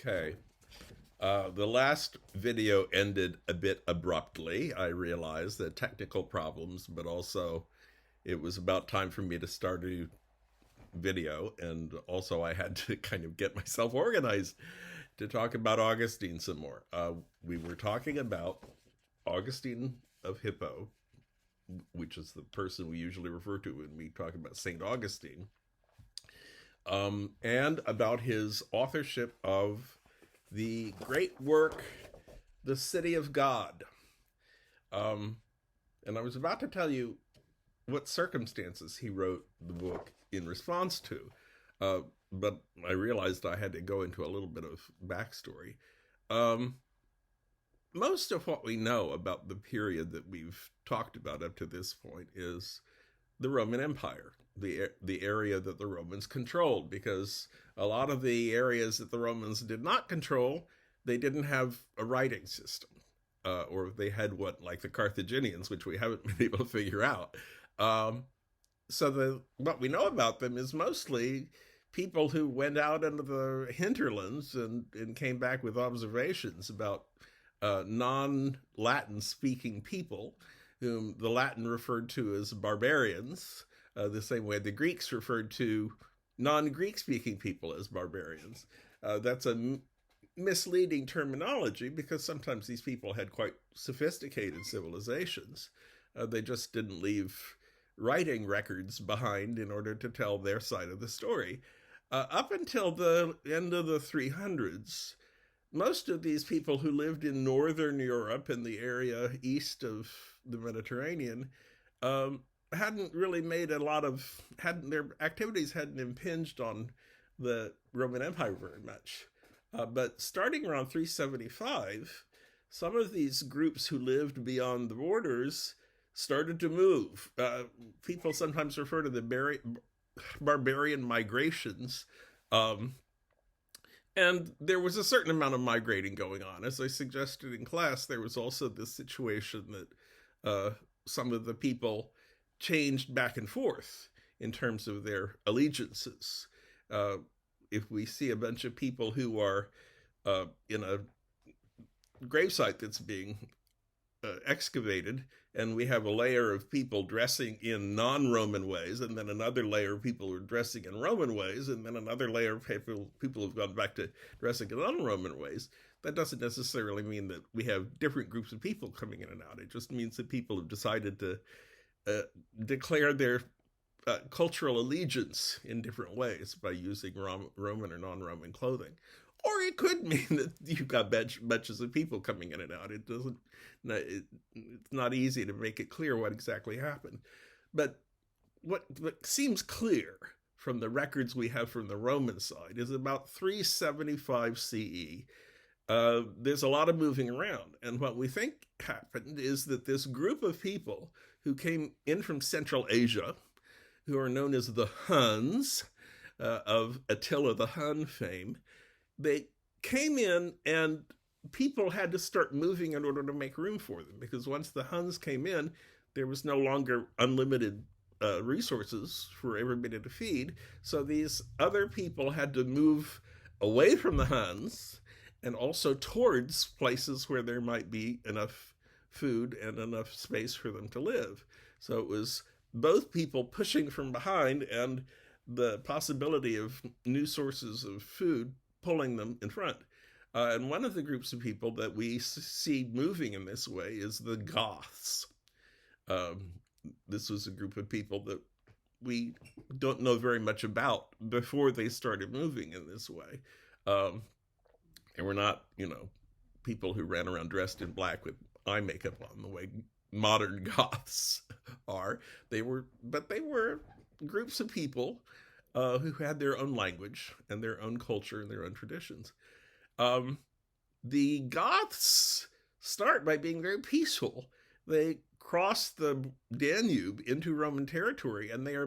Okay. The last video ended a bit abruptly. I realized that technical problems, but also it was about time for me to start a video. And also, I had to kind of get myself organized to talk about Augustine some more. We were talking about Augustine of Hippo, which is the person we usually refer to when we talk about St. Augustine, and about his authorship of the great work, The City of God. Um, and I was about to tell you what circumstances he wrote the book in response to, uh, but I realized I had to go into a little bit of backstory. Um, Most of what we know about the period that we've talked about up to this point is the Roman Empire, the area that the Romans controlled, because a lot of the areas that the Romans did not control, they didn't have a writing system, or they had what, like the Carthaginians, which we haven't been able to figure out. Um, so what we know about them is mostly people who went out into the hinterlands and came back with observations about non-Latin speaking people, whom the Latin referred to as barbarians, the same way the Greeks referred to non-Greek speaking people as barbarians. That's a misleading terminology because sometimes these people had quite sophisticated civilizations. They just didn't leave writing records behind in order to tell their side of the story. Up until the end of the 300s, most of these people who lived in Northern Europe and the area east of the Mediterranean hadn't really made a lot of, hadn't their activities hadn't impinged on the Roman Empire very much. But starting around 375, some of these groups who lived beyond the borders started to move. People sometimes refer to the barbarian migrations. And there was a certain amount of migrating going on. As I suggested in class, there was also this situation that some of the people changed back and forth in terms of their allegiances. If we see a bunch of people who are in a gravesite that's being excavated, and we have a layer of people dressing in non-Roman ways, and then another layer of people who are dressing in Roman ways, and then another layer of people who've gone back to dressing in non-Roman ways, that doesn't necessarily mean that we have different groups of people coming in and out. It just means that people have decided to declare their cultural allegiance in different ways by using Roman or non-Roman clothing. Or it could mean that you've got batches of people coming in and out. It's not easy to make it clear what exactly happened. But what seems clear from the records we have from the Roman side is about 375 CE. There's a lot of moving around. And what we think happened is that this group of people who came in from Central Asia, who are known as the Huns, of Attila the Hun fame, they came in and people had to start moving in order to make room for them, because once the Huns came in, there was no longer unlimited resources for everybody to feed. So these other people had to move away from the Huns and also towards places where there might be enough food and enough space for them to live. So it was both people pushing from behind and the possibility of new sources of food pulling them in front. And one of the groups of people that we see moving in this way is the Goths. This was a group of people that we don't know very much about before they started moving in this way. And we're not, people who ran around dressed in black with eye makeup on the way modern Goths are. They were groups of people who had their own language and their own culture and their own traditions. The Goths start by being very peaceful. They cross the Danube into Roman territory, and their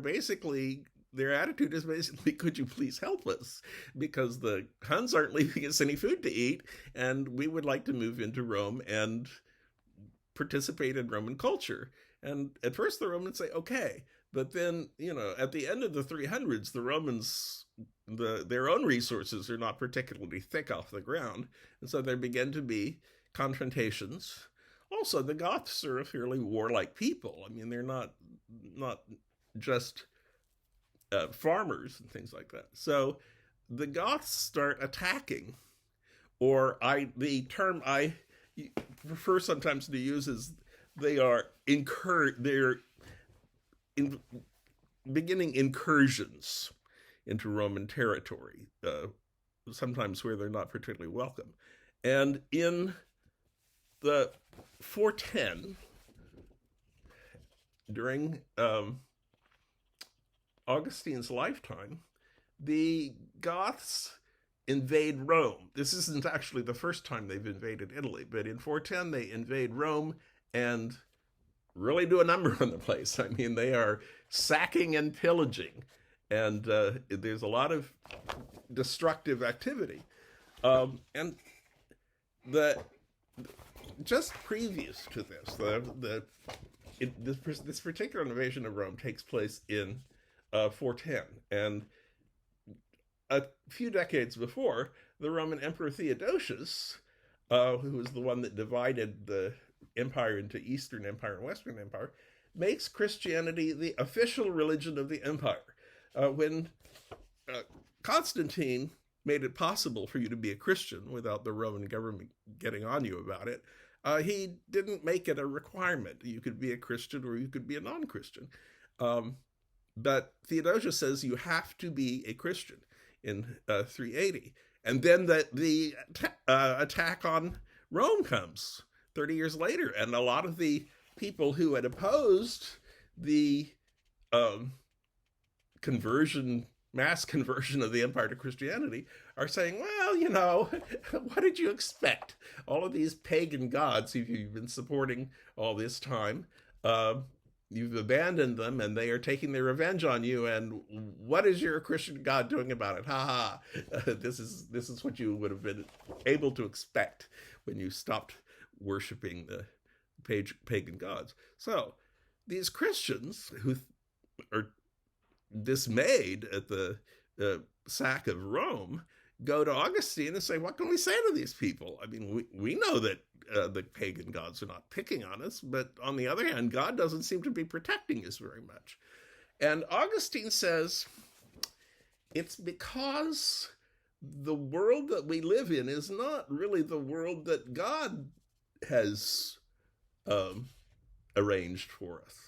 attitude is basically, could you please help us? Because the Huns aren't leaving us any food to eat, and we would like to move into Rome and participate in Roman culture. And at first the Romans say, okay. But then, at the end of the 300s, the Romans, their own resources are not particularly thick off the ground. And so there began to be confrontations. Also, the Goths are a fairly warlike people. I mean, they're not just farmers and things like that. So the Goths start attacking, or the term I prefer sometimes to use is they're beginning incursions into Roman territory, sometimes where they're not particularly welcome. And in the 410, during Augustine's lifetime, the Goths invade Rome. This isn't actually the first time they've invaded Italy, but in 410 they invade Rome and really do a number on the place. I mean, they are sacking and pillaging, and there's a lot of destructive activity. And just previous to this, this particular invasion of Rome takes place in 410, and a few decades before, the Roman Emperor Theodosius, who was the one that divided the empire into Eastern Empire and Western Empire, makes Christianity the official religion of the empire. When Constantine made it possible for you to be a Christian without the Roman government getting on you about it, he didn't make it a requirement. You could be a Christian or you could be a non-Christian. But Theodosius says you have to be a Christian in 380. And then the attack on Rome comes 30 years later. And a lot of the people who had opposed the mass conversion of the empire to Christianity are saying, well, what did you expect? All of these pagan gods who you've been supporting all this time, you've abandoned them and they are taking their revenge on you. And what is your Christian God doing about it? Ha ha. This is what you would have been able to expect when you stopped worshiping the pagan gods. So these Christians who are dismayed at the sack of Rome go to Augustine and say, what can we say to these people? I mean, we know that the pagan gods are not picking on us, but on the other hand, God doesn't seem to be protecting us very much. And Augustine says, it's because the world that we live in is not really the world that God has arranged for us.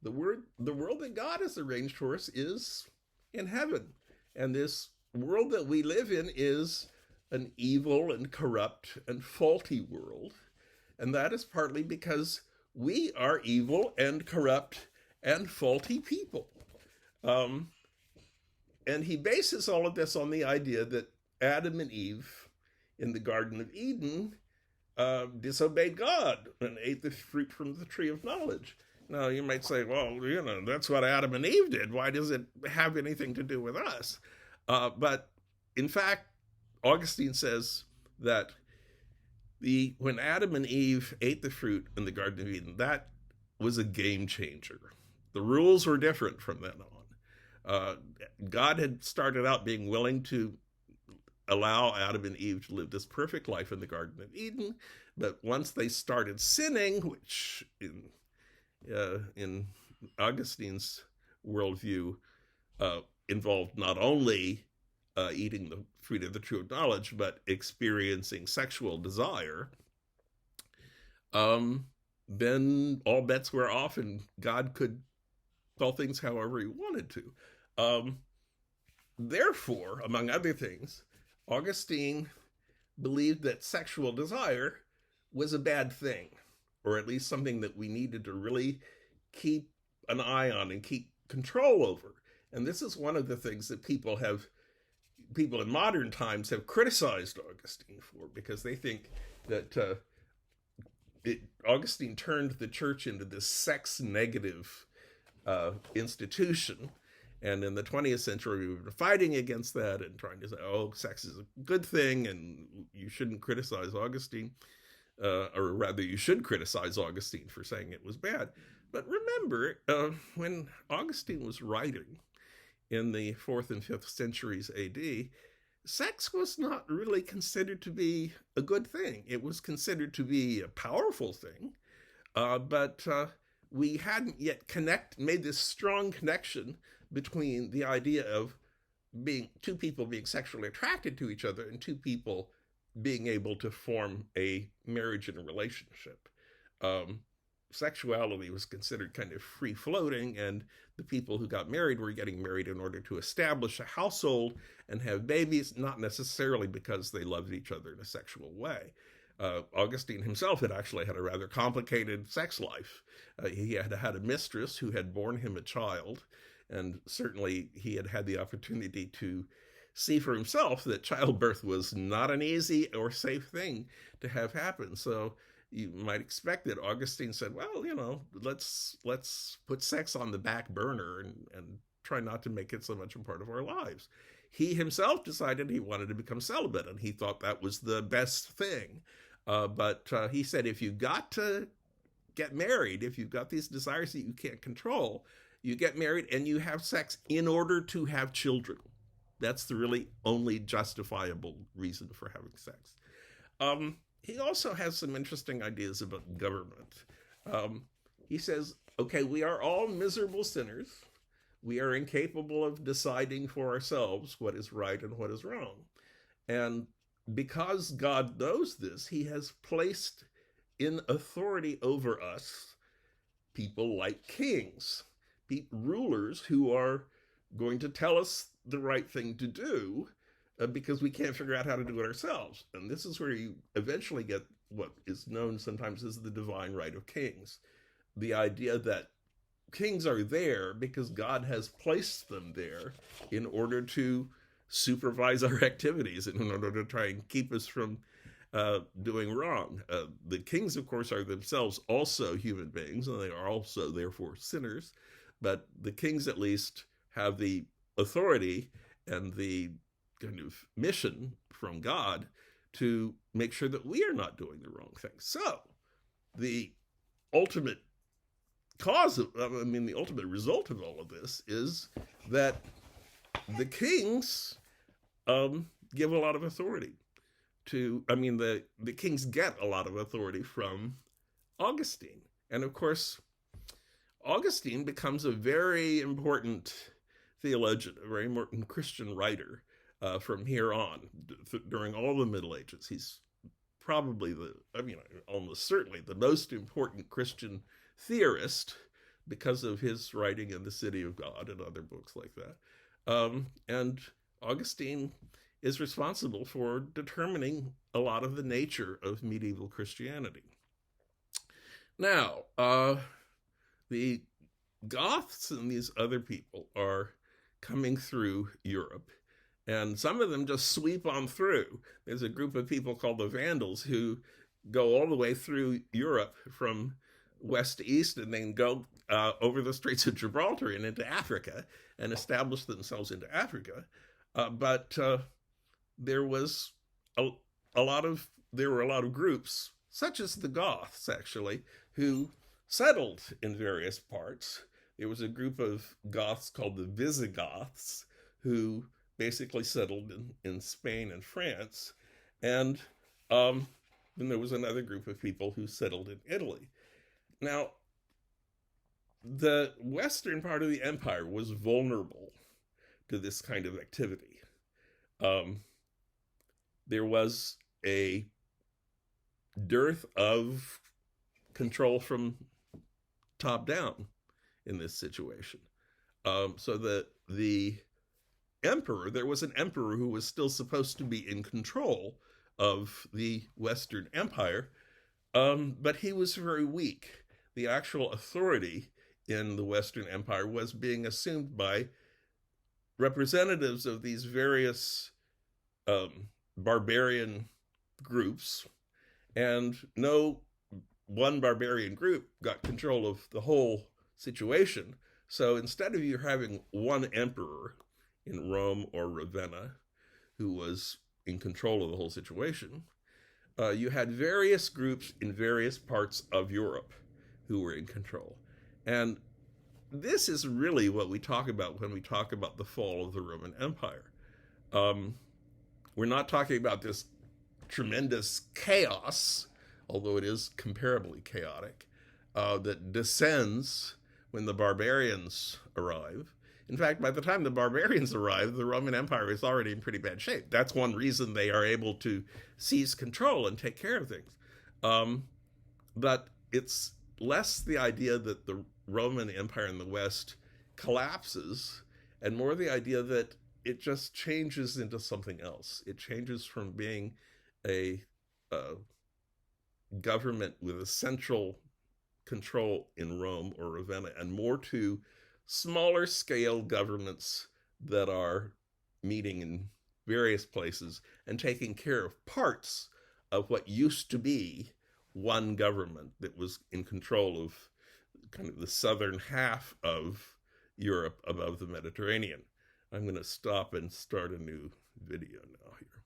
The world that God has arranged for us is in heaven. And this world that we live in is an evil and corrupt and faulty world. And that is partly because we are evil and corrupt and faulty people. And he bases all of this on the idea that Adam and Eve in the Garden of Eden disobeyed God and ate the fruit from the tree of knowledge. Now, you might say, well, that's what Adam and Eve did. Why does it have anything to do with us? But in fact, Augustine says that when Adam and Eve ate the fruit in the Garden of Eden, that was a game changer. The rules were different from then on. God had started out being willing to allow Adam and Eve to live this perfect life in the Garden of Eden, but once they started sinning, which in Augustine's worldview involved not only eating the fruit of the tree of knowledge, but experiencing sexual desire, then all bets were off and God could call things however he wanted to. Therefore, among other things, Augustine believed that sexual desire was a bad thing, or at least something that we needed to really keep an eye on and keep control over. And this is one of the things that people in modern times have criticized Augustine for, because they think that Augustine turned the church into this sex-negative institution. And in the 20th century, we were fighting against that and trying to say, oh, sex is a good thing and you shouldn't criticize Augustine. Or rather, you should criticize Augustine for saying it was bad. But remember, when Augustine was writing in the 4th and 5th centuries AD, sex was not really considered to be a good thing. It was considered to be a powerful thing, but we hadn't yet made this strong connection between the idea of being two people being sexually attracted to each other and two people being able to form a marriage and a relationship. Um, Sexuality was considered kind of free floating, and the people who got married were getting married in order to establish a household and have babies, not necessarily because they loved each other in a sexual way. Augustine himself had actually had a rather complicated sex life. He had had a mistress who had borne him a child, and certainly he had had the opportunity to see for himself that childbirth was not an easy or safe thing to have happen. So you might expect that Augustine said, well, let's put sex on the back burner and try not to make it so much a part of our lives. He himself decided he wanted to become celibate, and he thought that was the best thing. But he said, if you got to get married, if you've got these desires that you can't control, you get married and you have sex in order to have children. That's the really only justifiable reason for having sex. He also has some interesting ideas about government. He says, okay, we are all miserable sinners. We are incapable of deciding for ourselves what is right and what is wrong. And because God knows this, he has placed in authority over us people like kings, rulers who are going to tell us the right thing to do because we can't figure out how to do it ourselves. And this is where you eventually get what is known sometimes as the divine right of kings. The idea that kings are there because God has placed them there in order to supervise our activities and in order to try and keep us from doing wrong. The kings, of course, are themselves also human beings, and they are also, therefore, sinners. But the kings, at least, have the authority and the kind of mission from God to make sure that we are not doing the wrong thing. So the ultimate the ultimate result of all of this is that the kings give a lot of authority the kings get a lot of authority from Augustine. And of course, Augustine becomes a very important theologian, a very important Christian writer from here on. During all the Middle Ages, he's probably almost certainly the most important Christian theorist because of his writing in The City of God and other books like that. And Augustine is responsible for determining a lot of the nature of medieval Christianity. Now, the Goths and these other people are coming through Europe, and some of them just sweep on through. There's a group of people called the Vandals who go all the way through Europe from west to east, and then go over the Straits of Gibraltar and into Africa and establish themselves into Africa. But there were a lot of groups, such as the Goths, actually, who settled in various parts. There was a group of Goths called the Visigoths who basically settled in Spain and France. And then there was another group of people who settled in Italy. Now, the western part of the empire was vulnerable to this kind of activity. There was a dearth of control from top down in this situation. So that there was an emperor who was still supposed to be in control of the Western Empire, but he was very weak. The actual authority in the Western Empire was being assumed by representatives of these various barbarian groups, and no one barbarian group got control of the whole situation. So instead of you having one emperor in Rome or Ravenna who was in control of the whole situation, you had various groups in various parts of Europe who were in control. And this is really what we talk about when we talk about the fall of the Roman Empire. Um, we're not talking about this tremendous chaos, although it is comparably chaotic, that descends when the barbarians arrive. In fact, by the time the barbarians arrive, the Roman Empire is already in pretty bad shape. That's one reason they are able to seize control and take care of things. Um, but it's less the idea that the Roman Empire in the West collapses and more the idea that it just changes into something else. It changes from being a government with a central control in Rome or Ravenna and more to smaller scale governments that are meeting in various places and taking care of parts of what used to be one government that was in control of kind of the southern half of Europe above the Mediterranean. I'm going to stop and start a new video now here.